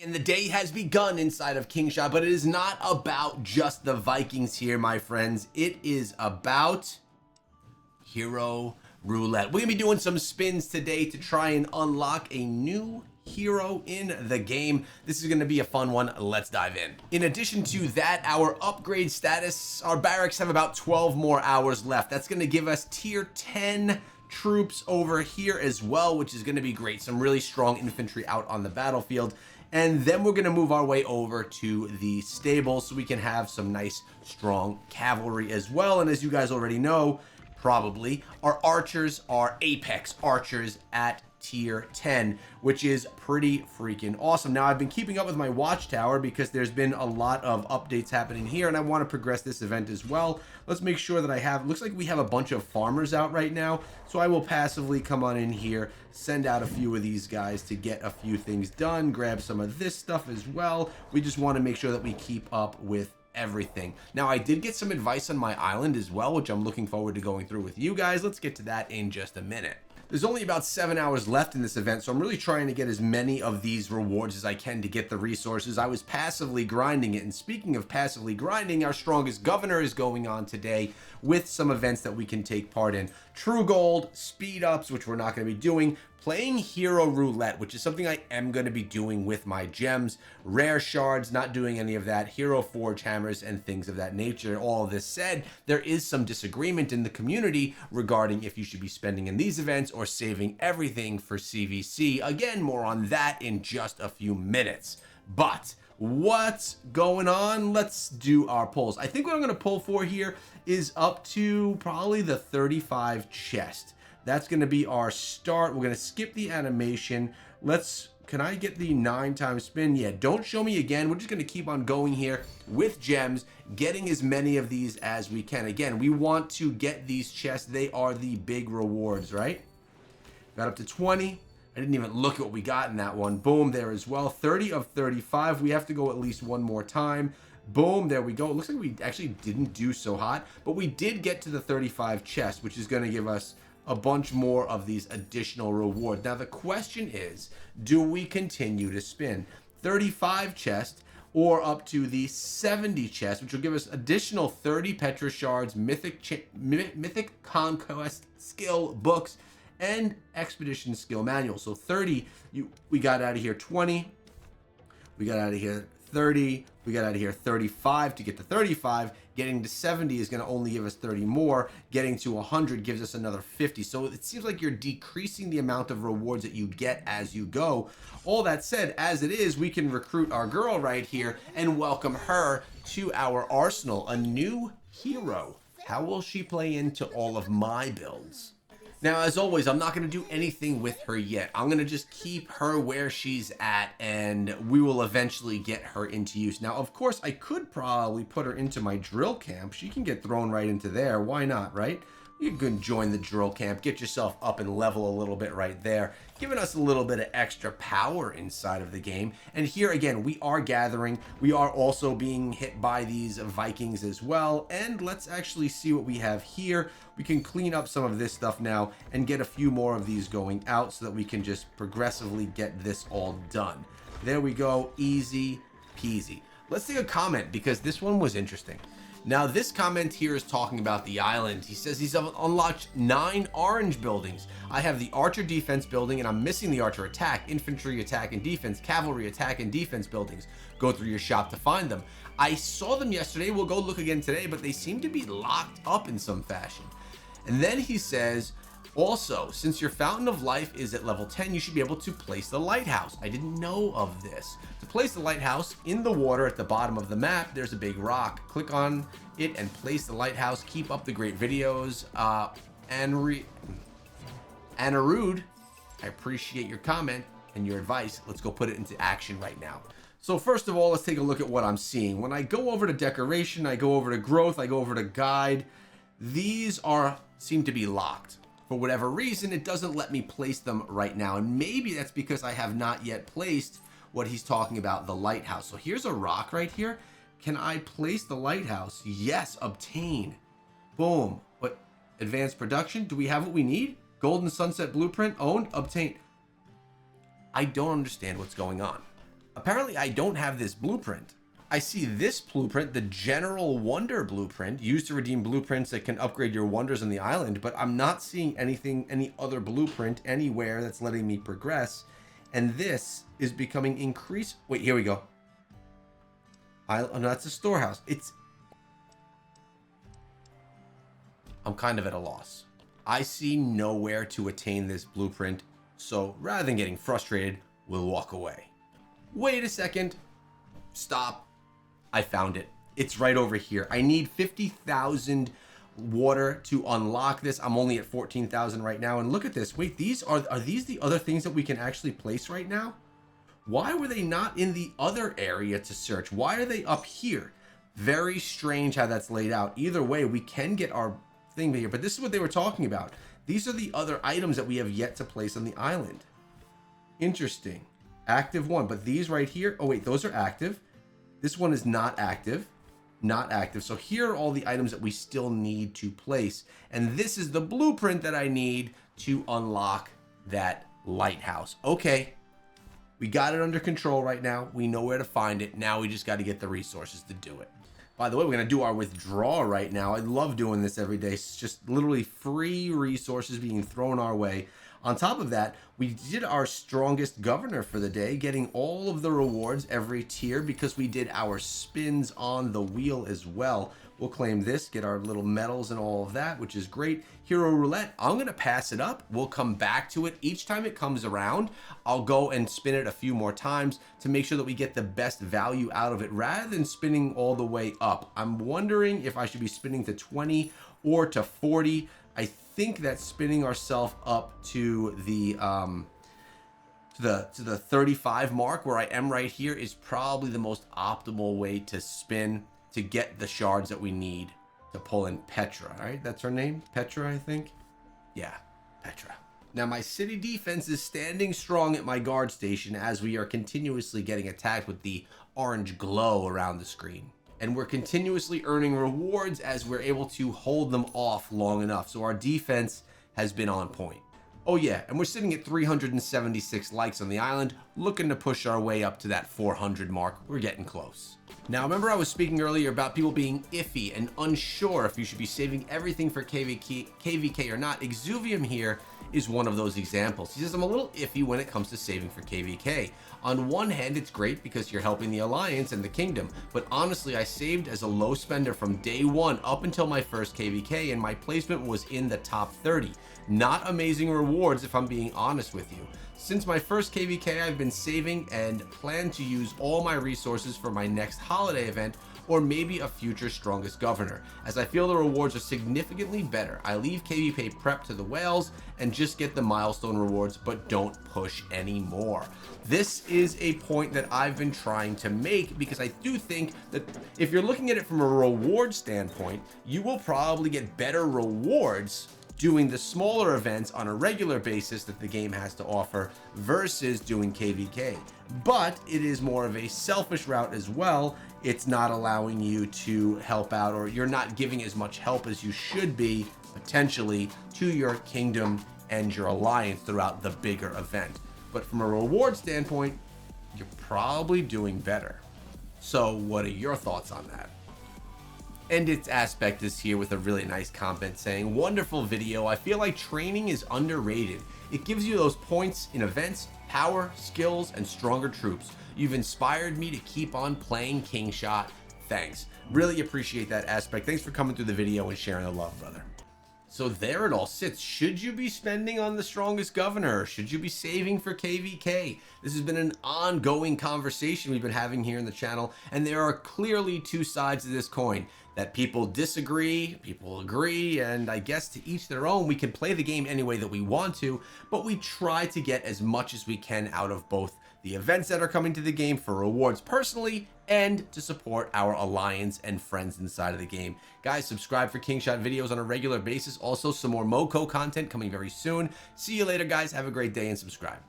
And the day has begun inside of Kingshot, but it is not about just the Vikings here, my friends. It is about hero roulette. We're gonna be doing some spins today to try and unlock a new hero in the game. This is going to be a fun one. Let's dive in. In addition to that, our upgrade status, our barracks have about 12 more hours left. That's going to give us tier 10 troops over here as well, which is going to be great. Some really strong infantry out on the battlefield. And then we're going to move our way over to the stable so we can have some nice strong cavalry as well. And as you guys already know, probably, our archers are apex archers at tier 10, which is pretty freaking awesome. Now, I've been keeping up with my watchtower because there's been a lot of updates happening here, and I want to progress this event as well. Let's make sure that I have, looks like we have a bunch of farmers out right now, so I will passively come on in here, send out a few of these guys to get a few things done, grab some of this stuff as well. We just want to make sure that we keep up with everything. Now, I did get some advice on my island as well, which I'm looking forward to going through with you guys. Let's get to that in just a minute. There's only about 7 hours left in this event, so I'm really trying to get as many of these rewards as I can to get the resources. I was passively grinding it, and speaking of passively grinding, our strongest governor is going on today with some events that we can take part in. True gold, speed ups, which we're not going to be doing, playing hero roulette, which is something I am going to be doing with my gems, rare shards, not doing any of that, hero forge hammers, and things of that nature. All of this said, there is some disagreement in the community regarding if you should be spending in these events or saving everything for CVC. Again, more on that in just a few minutes. But what's going on? Let's do our pulls. I think what I'm going to pull for here is up to probably the 35 chest. That's going to be our start. We're going to skip the animation. Can I get the 9 times spin? Yeah, don't show me again. We're just going to keep on going here with gems, getting as many of these as we can. Again, we want to get these chests. They are the big rewards, right? Got up to 20. I didn't even look at what we got in that one. Boom, there as well. 30 of 35. We have to go at least one more time. Boom, there we go. It looks like we actually didn't do so hot, but we did get to the 35 chests, which is going to give us a bunch more of these additional rewards. Now, the question is, do we continue to spin 35 chests or up to the 70 chests, which will give us additional 30 Petra shards, mythic conquest skill books, and expedition skill manual. So 30, we got out of here 20, we got out of here 30, we got out of here 35 to get to 35. Getting to 70 is going to only give us 30 more. Getting to 100 gives us another 50. So it seems like you're decreasing the amount of rewards that you get as you go. All that said, as it is, we can recruit our girl right here and welcome her to our arsenal, a new hero. How will she play into all of my builds? Now, as always, I'm not going to do anything with her yet. I'm going to just keep her where she's at, and we will eventually get her into use. Now, of course, I could probably put her into my drill camp. She can get thrown right into there. Why not, right? You can join the drill camp, get yourself up and level a little bit right there, giving us a little bit of extra power inside of the game. And here again, we are gathering. We are also being hit by these Vikings as well. And let's actually see what we have here. We can clean up some of this stuff now and get a few more of these going out so that we can just progressively get this all done. There we go. Easy peasy. Let's take a comment because this one was interesting. Now, this comment here is talking about the island. He says he's unlocked 9 orange buildings. I have the archer defense building, and I'm missing the archer attack, infantry attack and defense, cavalry attack and defense buildings. Go through your shop to find them. I saw them yesterday. We'll go look again today, but they seem to be locked up in some fashion. And then he says, also, since your fountain of life is at level 10, you should be able to place the lighthouse. I didn't know of this. To place the lighthouse in the water at the bottom of the map, there's a big rock. Click on it and place the lighthouse. Keep up the great videos. Anarud, I appreciate your comment and your advice. Let's go put it into action right now. So first of all, let's take a look at what I'm seeing. When I go over to decoration, I go over to growth, I go over to guide. These seem to be locked. For whatever reason, it doesn't let me place them right now. And maybe that's because I have not yet placed what he's talking about, the lighthouse. So here's a rock right here. Can I place the lighthouse? Yes, obtain. Boom. What? Advanced production? Do we have what we need? Golden Sunset Blueprint, owned, obtain. I don't understand what's going on. Apparently I don't have this blueprint. I see this blueprint, the General Wonder blueprint, used to redeem blueprints that can upgrade your wonders on the island, but I'm not seeing anything, any other blueprint anywhere that's letting me progress. And this is becoming increased. Wait, here we go. Oh, no, that's a storehouse. I'm kind of at a loss. I see nowhere to attain this blueprint, so rather than getting frustrated, we'll walk away. Wait a second. Stop. I found it. It's right over here. I need 50,000 water to unlock this. I'm only at 14,000 right now. And look at this. Wait, these are these the other things that we can actually place right now? Why were they not in the other area to search? Why are they up here? Very strange how that's laid out. Either way, we can get our thing here, but this is what they were talking about. These are the other items that we have yet to place on the island. Interesting. Active one, but these right here, oh wait, those are active. This one is not active. Not active. So here are all the items that we still need to place. And this is the blueprint that I need to unlock that lighthouse. Okay. We got it under control right now. We know where to find it. Now we just got to get the resources to do it. By the way, we're going to do our withdrawal right now. I love doing this every day. It's just literally free resources being thrown our way. On top of that, we did our strongest governor for the day, getting all of the rewards every tier because we did our spins on the wheel as well. We'll claim this, get our little medals and all of that, which is great. Hero roulette, I'm going to pass it up. We'll come back to it each time it comes around. I'll go and spin it a few more times to make sure that we get the best value out of it rather than spinning all the way up. I'm wondering if I should be spinning to 20 or to 40. I think that spinning ourselves up to the 35 mark where I am right here is probably the most optimal way to spin to get the shards that we need to pull in Petra, right? That's her name? Petra, I think? Yeah, Petra. Now my city defense is standing strong at my guard station as we are continuously getting attacked with the orange glow around the screen. And we're continuously earning rewards as we're able to hold them off long enough. So our defense has been on point. Oh yeah, and we're sitting at 376 likes on the island, looking to push our way up to that 400 mark. We're getting close. Now remember I was speaking earlier about people being iffy and unsure if you should be saving everything for KVK or not. Exuvium here is one of those examples. He says, I'm a little iffy when it comes to saving for KVK. On one hand, it's great because you're helping the Alliance and the Kingdom, but honestly, I saved as a low spender from day one up until my first KVK, and my placement was in the top 30. Not amazing rewards if I'm being honest with you. Since my first KVK, I've been saving and plan to use all my resources for my next holiday event or maybe a future strongest governor. As I feel the rewards are significantly better, I leave KVK prep to the whales and just get the milestone rewards, but don't push anymore. This is a point that I've been trying to make because I do think that if you're looking at it from a reward standpoint, you will probably get better rewards doing the smaller events on a regular basis that the game has to offer versus doing KVK. But it is more of a selfish route as well. It's not allowing you to help out, or you're not giving as much help as you should be potentially to your kingdom and your alliance throughout the bigger event. But from a reward standpoint, you're probably doing better. So what are your thoughts on that? And its aspect is here with a really nice comment saying, wonderful video. I feel like training is underrated. It gives you those points in events, power, skills, and stronger troops. You've inspired me to keep on playing Kingshot. Thanks. Really appreciate that aspect. Thanks for coming through the video and sharing the love, brother. So there it all sits. Should you be spending on the strongest governor? Should you be saving for KVK? This has been an ongoing conversation we've been having here in the channel, and there are clearly two sides to this coin. That people disagree, people agree, and I guess to each their own. We can play the game any way that we want to, but we try to get as much as we can out of both the events that are coming to the game for rewards personally and to support our alliance and friends inside of the game. Guys, subscribe for Kingshot videos on a regular basis. Also, some more MoCo content coming very soon. See you later, guys. Have a great day and subscribe.